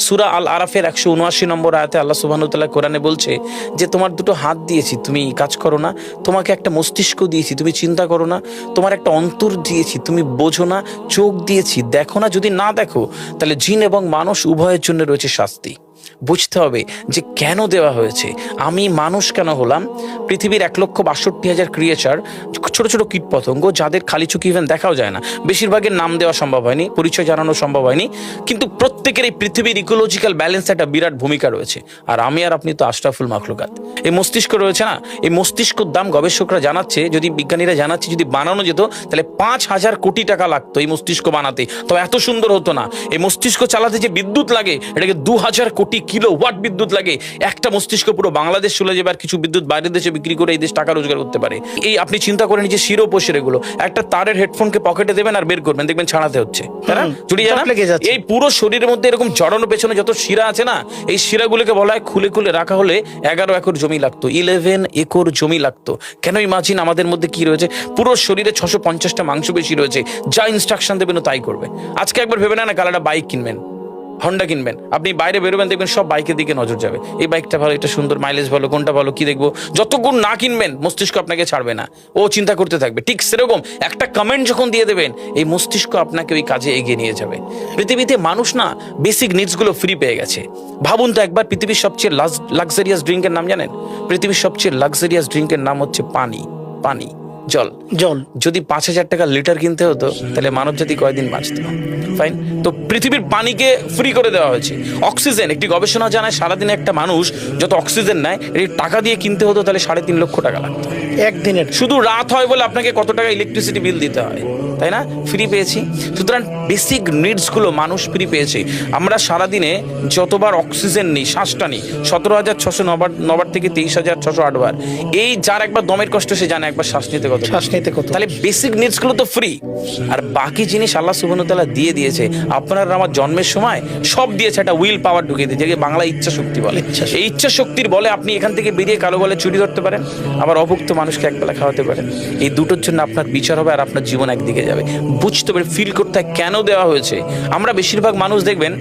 সূরা আল আরাফের 179 নম্বর আয়াতে আল্লাহ সুবহানাহু ওয়া তাআলা কোরআনে বলছে যে তোমার দুটো হাত দিয়েছি, তুমি কাজ করো না। তোমাকে একটা মস্তিষ্ক দিয়েছি, তুমি চিন্তা করো না। তোমার একটা অন্তর দিয়েছি, তুমি বোঝো না। চোখ দিয়েছি, দেখো না। যদি না দেখো তাহলে জিন এবং মানুষ উভয়ের জন্য রয়েছে শাস্তি। বুঝতে হবে যে কেন দেওয়া হয়েছে। আমি মানুষ কেন হলাম? পৃথিবীর 1,62,000 ক্রিয়েচার, ছোট ছোট কীট পতঙ্গ, যাদের খালি চোখে ইভেন দেখাও যায় না, বেশিরভাগের নাম দেওয়া সম্ভব হয়নি, পরিচয় জানানো সম্ভব হয়নি, কিন্তু প্রত্যেকের এই পৃথিবীর ইকোলজিক্যাল ব্যালেন্স একটা বিরাট ভূমিকা রয়েছে। আর আমি আর আপনি তো আশরাফুল মাখলুকাত। এই মস্তিষ্ক রয়েছে না, এই মস্তিষ্কর দাম গবেষকরা জানাচ্ছে, যদি বিজ্ঞানীরা জানাচ্ছে, যদি বানানো যেত তাহলে 5,000 কোটি টাকা লাগতো এই মস্তিষ্ক বানাতে। তো এত সুন্দর হতো না। এই মস্তিষ্ক চালাতে যে বিদ্যুৎ লাগে, এটাকে 2,000 কোটি কিলোওয়াট বিদ্যুৎ লাগে। একটা মস্তিষ্ক পুরো বাংলাদেশ চলে যাবে, আর কিছু বিদ্যুৎ বাইরের দেশে বিক্রি করে এই দেশ টাকা রোজগার করতে পারে। এই আপনি চিন্তা করেন যে শিরোপোষের এগুলো, একটা তারের হেডফোনকে পকেটে দেবেন আর বের করবেন, দেখবেন ছাড়াতে হচ্ছে, তাই না? জড়িয়ে যাচ্ছে। এই পুরো শরীরের মধ্যে এরকম জড়ানো পেছনে যত শিরা আছে না, এই শিরাগুলোকে বলা হয় খুলে খুলে রাখা হলে 11 একর জমি লাগতো, 11 একর জমি লাগতো। কেন ইমাজিন আমাদের মধ্যে কি রয়েছে? পুরো শরীরে 650টা মাংসপেশি রয়েছে, যা ইনস্ট্রাকশন দেবেন তাই করবে। আজকে একবার ভেবে না কাল একটা বাইক কিনবেন, হন্ডা কিনবেন, আপনি বাইরে বেরোবেন, দেখবেন সব বাইকের দিকে নজর যাবে। এই বাইকটা ভালো, এটা সুন্দর, মাইলেজ ভালো, কোনটা ভালো, কি দেখবো। যতক্ষণ না কিনবেন মস্তিষ্ক আপনাকে ছাড়বে না, ও চিন্তা করতে থাকবে। ঠিক সেরকম একটা কমেন্ট যখন দিয়ে দেবেন, এই মস্তিষ্ক আপনাকে ওই কাজে এগিয়ে নিয়ে যাবে। পৃথিবীতে মানুষ না বেসিক নিডসগুলো ফ্রি পেয়ে গেছে। ভাবুন তো একবার, পৃথিবীর সবচেয়ে লাক্সারিয়াস ড্রিঙ্কের নাম জানেন? পৃথিবীর সবচেয়ে লাক্সারিয়াস ড্রিঙ্কের নাম হচ্ছে পানি। পানি, জল। যদি 5,000 টাকা লিটার কিনতে হতো তাহলে মানব জাতি কয়দিন বাঁচত? ফাইন। তো পৃথিবীর পানিকে ফ্রি করে দেওয়া হয়েছে। অক্সিজেন, একটি গবেষণা জানায় সারাদিনে একটা মানুষ যত অক্সিজেন নেয়, এই টাকা দিয়ে কিনতে হতো তাহলে 3.5 লক্ষ টাকা লাগতো একদিনের। শুধু রাত হয় বলে আপনাকে কত টাকা ইলেকট্রিসিটি বিল দিতে হয়, তাই না? ফ্রি পেয়েছি। সুতরাং বেসিক নিডসগুলো মানুষ ফ্রি পেয়েছে। আমরা সারাদিনে যতবার অক্সিজেন নিই, শ্বাসটা নিই, 17,609 থেকে 23,608 বার। এই যার একবার দমের কষ্ট সে জানে একবার শ্বাস নিতে কত। তাহলে বেসিক নিডসগুলো তো ফ্রি। আর বাকি জিনিস আল্লাহ সুবহানাহু ওয়া তাআলা দিয়ে দিয়েছে। আপনার আমার জন্মের সময় সব দিয়েছে, একটা উইল পাওয়ার ঢুকিয়ে দিয়েছে, যেটাকে বাংলা ইচ্ছা শক্তি বলে। এই ইচ্ছা শক্তির বলে আপনি এখান থেকে বেরিয়ে কালো বলে চুরি করতে পারেন, আবার অভুক্ত মানুষকে একবেলা খাওয়াতে পারেন। এই দুটোর জন্য আপনার বিচার হবে আর আপনার জীবন একদিকে যাবে। বুঝতে পারে, ফিল করতে কেন দেওয়া হয়েছে। আমরা বেশিরভাগ মানুষ দেখবেন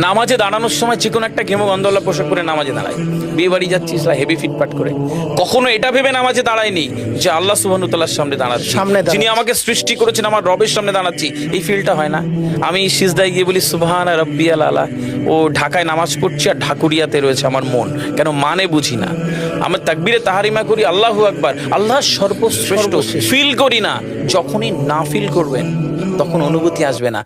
নামাজে দাঁড়ানোর সময় যে কোনো একটা ঘেমো গন্ধওয়ালা পোশাক করে নামাজে দাঁড়ায়। বিয়ে বাড়ি যাচ্ছি হেভি ফিটপাট করে, কখনো এটা ভেবে নামাজে দাঁড়ায়নি যে আল্লাহ সুবহানাহু ওয়া তাআলার সামনে দাঁড়াচ্ছি, যিনি আমাকে সৃষ্টি করেছেন, আমার রবের সামনে দাঁড়াচ্ছি। এই ফিলটা হয় না। আমি সিজদায় গিয়ে বলি সুবহানা রাব্বিয়াল আলা, ও ঢাকায় নামাজ পড়ছি আর ঢাকুরিয়াতে রয়েছে আমার মন, কেন মানে বুঝি না। আমার তাকবীরে তাহারিমা করি আল্লাহু আকবার, আল্লাহ সর্বশ্রেষ্ঠ, ফিল করি না। যখনই না ফিল করবেন তখন অনুভূতি আসবে না।